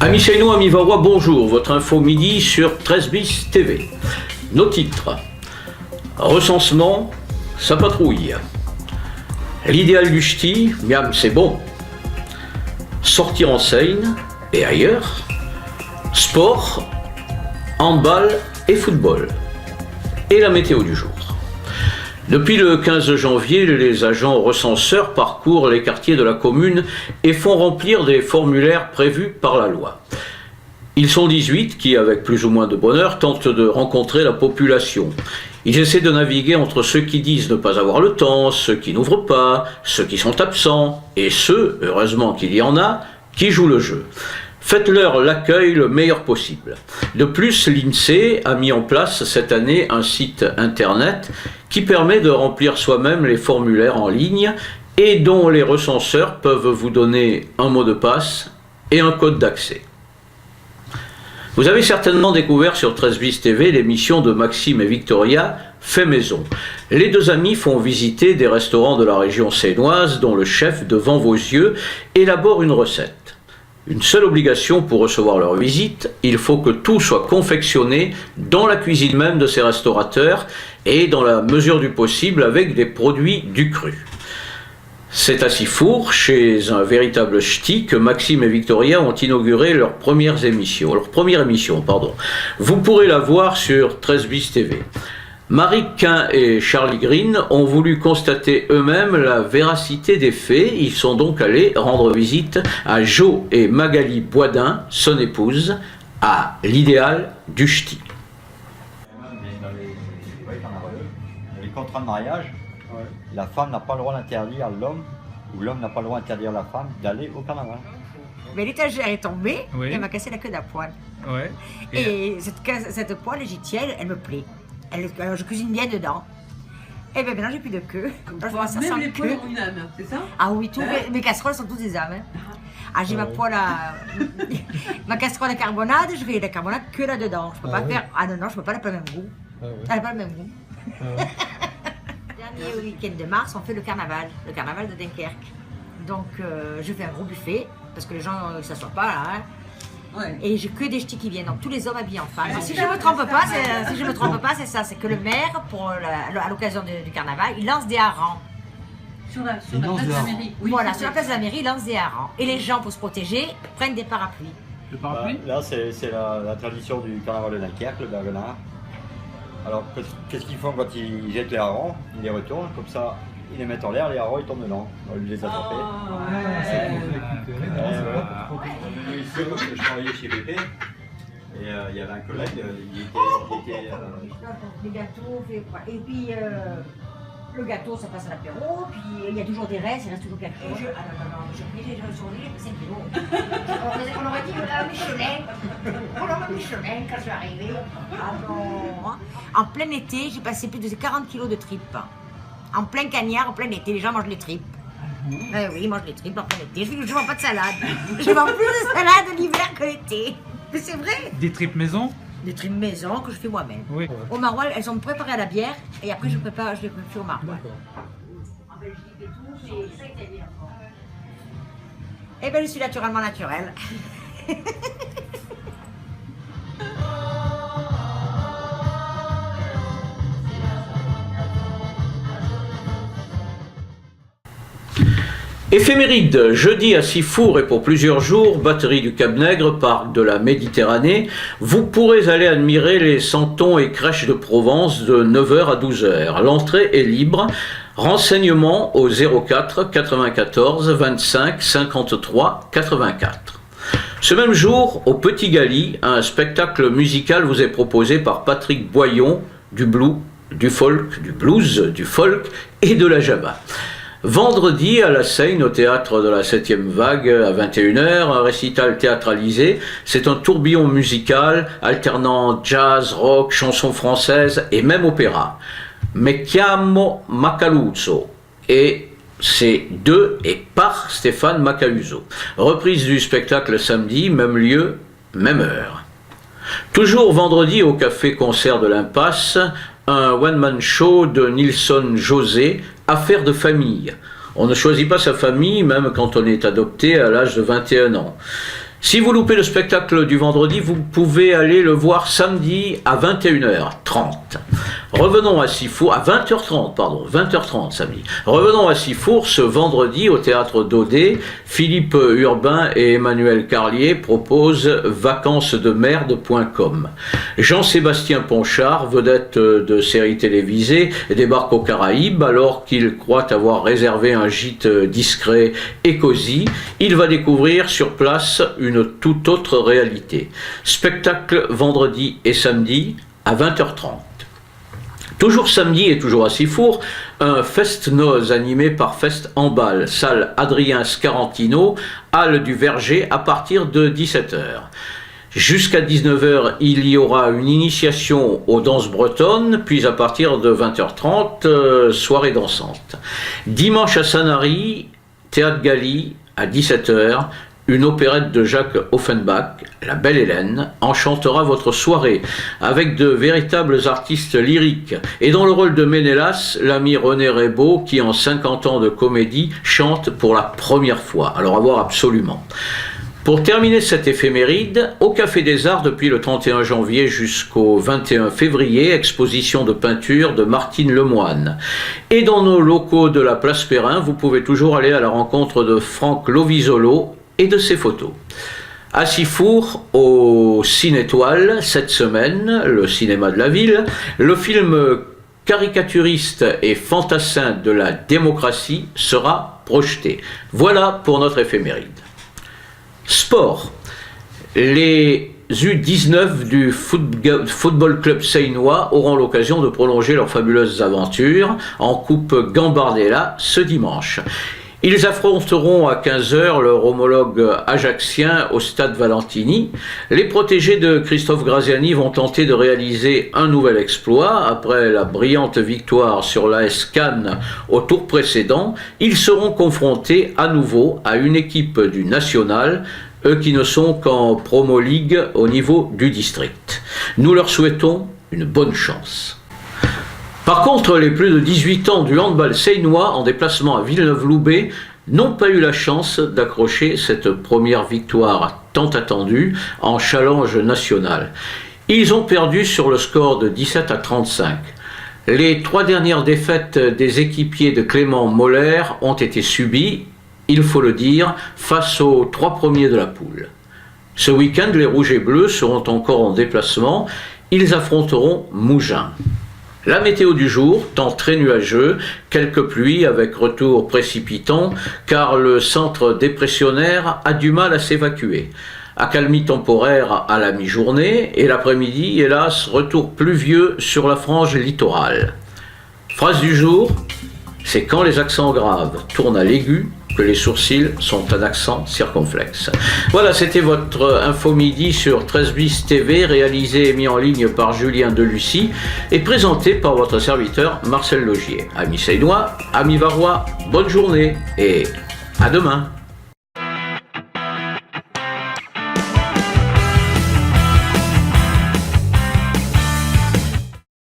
Amis Seino, amis Varois, bonjour. Votre info midi sur 13 bis TV. Nos titres. Recensement, ça patrouille. L'idéal du ch'ti, miam c'est bon. Sortir en Seine et ailleurs. Sport, handball et football. Et la météo du jour. Depuis le 15 janvier, les agents recenseurs parcourent les quartiers de la commune et font remplir des formulaires prévus par la loi. Ils sont 18 qui, avec plus ou moins de bonheur, tentent de rencontrer la population. Ils essaient de naviguer entre ceux qui disent ne pas avoir le temps, ceux qui n'ouvrent pas, ceux qui sont absents, et ceux, heureusement qu'il y en a, qui jouent le jeu. Faites-leur l'accueil le meilleur possible. De plus, l'INSEE a mis en place cette année un site internet qui permet de remplir soi-même les formulaires en ligne et dont les recenseurs peuvent vous donner un mot de passe et un code d'accès. Vous avez certainement découvert sur 13 bis TV l'émission de Maxime et Victoria Fait Maison. Les deux amis font visiter des restaurants de la région sénoise dont le chef, devant vos yeux, élabore une recette. Une seule obligation pour recevoir leur visite, il faut que tout soit confectionné dans la cuisine même de ces restaurateurs et dans la mesure du possible avec des produits du cru. C'est à Sifour, chez un véritable ch'ti, que Maxime et Victoria ont inauguré leur première émission. Vous pourrez la voir sur 13 bis TV. Marie Quin et Charlie Green ont voulu constater eux-mêmes la véracité des faits. Ils sont donc allés rendre visite à Jo et Magali Boisdin, son épouse, à l'idéal du ch'ti. Les contrats de mariage, la femme n'a pas le droit d'interdire à l'homme, ou l'homme n'a pas le droit d'interdire à la femme d'aller au carnaval. Mais l'étagère est tombée et elle m'a cassé la queue d'un poil. Ouais. Et cette poêle égyptienne, elle me plaît. Alors je cuisine bien dedans. Et bien maintenant j'ai plus de queue. Alors, ça même sent les le poils queue. ont une âme, c'est ça? Ah oui, mes casseroles sont toutes des âmes. Ah, j'ai ma poêle à... ma casserole à carbonade, je fais la carbonade que là-dedans. Je peux pas faire... Ah non, je peux pas la faire le même goût. Elle n'a pas le même goût. Dernier week-end de mars, on fait le carnaval de Dunkerque. Donc je fais un gros buffet, parce que les gens ne s'assoient pas là. Hein. Ouais. Et j'ai que des ch'tis qui viennent, donc tous les hommes habillés en femme. Si je ne me trompe pas, c'est ça, c'est que le maire, à l'occasion du carnaval, il lance des harengs. Sur la place de la mairie. Oui, voilà, sur la place de la mairie, il lance des harengs. Et les gens, pour se protéger, prennent des parapluies. Le parapluie? Là, c'est la tradition du carnaval de Dunkerque, le bergenard. Alors, qu'est-ce qu'ils font quand ils jettent les harengs? Ils les retournent, comme ça, ils les mettent en l'air, les harengs ils tombent dedans. On va les attraper. Je travaillais chez BP et il y avait un collègue, il était les gâteaux, et puis le gâteau ça passe à l'apéro, puis il y a toujours des restes, il reste toujours quelque chose. Ah non, j'ai surveillé 5 kilos. On aurait dit Michelin quand je suis arrivée. Ah non. En plein été, j'ai passé plus de 40 kilos de tripes. En plein cagnard, en plein été, les gens mangent les tripes. Oui, ils mangent les tripes en plein été. Je ne vends pas de salade. Je vends plus de salade l'hiver que l'été. Mais c'est vrai. Des tripes maison? Des tripes maison que je fais moi-même. Oui. Au maroilles, elles sont préparées à la bière et après je les fais au maroilles. En Belgique et tout, mais ça italien. Eh bien, je suis naturellement naturelle. Éphéméride, jeudi à Sifour et pour plusieurs jours, batterie du Cap-Nègre, parc de la Méditerranée, vous pourrez aller admirer les santons et crèches de Provence de 9h à 12h. L'entrée est libre. Renseignements au 04 94 25 53 84. Ce même jour, au Petit Gali, un spectacle musical vous est proposé par Patrick Boyon, du blues, du folk, du blues, du folk et de la java. Vendredi, à la Seine, au théâtre de la 7e vague, à 21h, un récital théâtralisé. C'est un tourbillon musical alternant jazz, rock, chansons françaises et même opéra. Me chiamo Macaluso et c'est de et par Stéphane Macaluso. Reprise du spectacle samedi, même lieu, même heure. Toujours vendredi au café-concert de l'Impasse, un one-man show de Nilson José, Affaires de famille. On ne choisit pas sa famille, même quand on est adopté à l'âge de 21 ans. Si vous loupez le spectacle du vendredi, vous pouvez aller le voir samedi à 21h30. Revenons à Sifour, à 20h30, pardon, 20h30 samedi. Revenons à Sifour ce vendredi au théâtre d'Audet. Philippe Urbain et Emmanuel Carlier proposent vacancesdemerde.com. Jean-Sébastien Ponchard, vedette de séries télévisées, débarque aux Caraïbes alors qu'il croit avoir réservé un gîte discret et cosy. Il va découvrir sur place une toute autre réalité. Spectacle vendredi et samedi à 20h30. Toujours samedi et toujours à Sifour, un fest-noz animé par Fest en Balle, salle Adrien Scarantino, halle du Verger à partir de 17h. Jusqu'à 19h, il y aura une initiation aux danses bretonnes, puis à partir de 20h30, soirée dansante. Dimanche à Sanary, Théâtre Galie, à 17h, une opérette de Jacques Offenbach, La Belle Hélène, enchantera votre soirée avec de véritables artistes lyriques. Et dans le rôle de Ménélas, l'ami René Rebaud, qui en 50 ans de comédie chante pour la première fois. Alors à voir absolument. Pour terminer cette éphéméride, au Café des Arts depuis le 31 janvier jusqu'au 21 février, exposition de peinture de Martine Lemoine. Et dans nos locaux de la Place Perrin, vous pouvez toujours aller à la rencontre de Franck Lovisolo et de ses photos. À Sifour, au Cinétoile, cette semaine, le cinéma de la ville, le film caricaturiste et fantassin de la démocratie sera projeté. Voilà pour notre éphéméride. Sport. Les U19 du Football Club Seinois auront l'occasion de prolonger leurs fabuleuses aventures en Coupe Gambardella ce dimanche. Ils affronteront à 15h leur homologue ajaxien au stade Valentini. Les protégés de Christophe Graziani vont tenter de réaliser un nouvel exploit. Après la brillante victoire sur l'AS Cannes au tour précédent, ils seront confrontés à nouveau à une équipe du National, eux qui ne sont qu'en Promo League au niveau du district. Nous leur souhaitons une bonne chance. Par contre, les plus de 18 ans du handball seinois en déplacement à Villeneuve-Loubet n'ont pas eu la chance d'accrocher cette première victoire tant attendue en challenge national. Ils ont perdu sur le score de 17-35. Les 3 dernières défaites des équipiers de Clément Moller ont été subies, il faut le dire, face aux 3 premiers de la poule. Ce week-end, les Rouges et Bleus seront encore en déplacement. Ils affronteront Mougins. La météo du jour, temps très nuageux, quelques pluies avec retour précipitant, car le centre dépressionnaire a du mal à s'évacuer. Accalmie temporaire à la mi-journée, et l'après-midi, hélas, retour pluvieux sur la frange littorale. Phrase du jour, c'est quand les accents graves tournent à l'aigu que les sourcils sont un accent circonflexe. Voilà, c'était votre Info Midi sur 13 bis TV, réalisé et mis en ligne par Julien Delucy et présenté par votre serviteur Marcel Logier. Amis seinois, amis varois, bonne journée et à demain.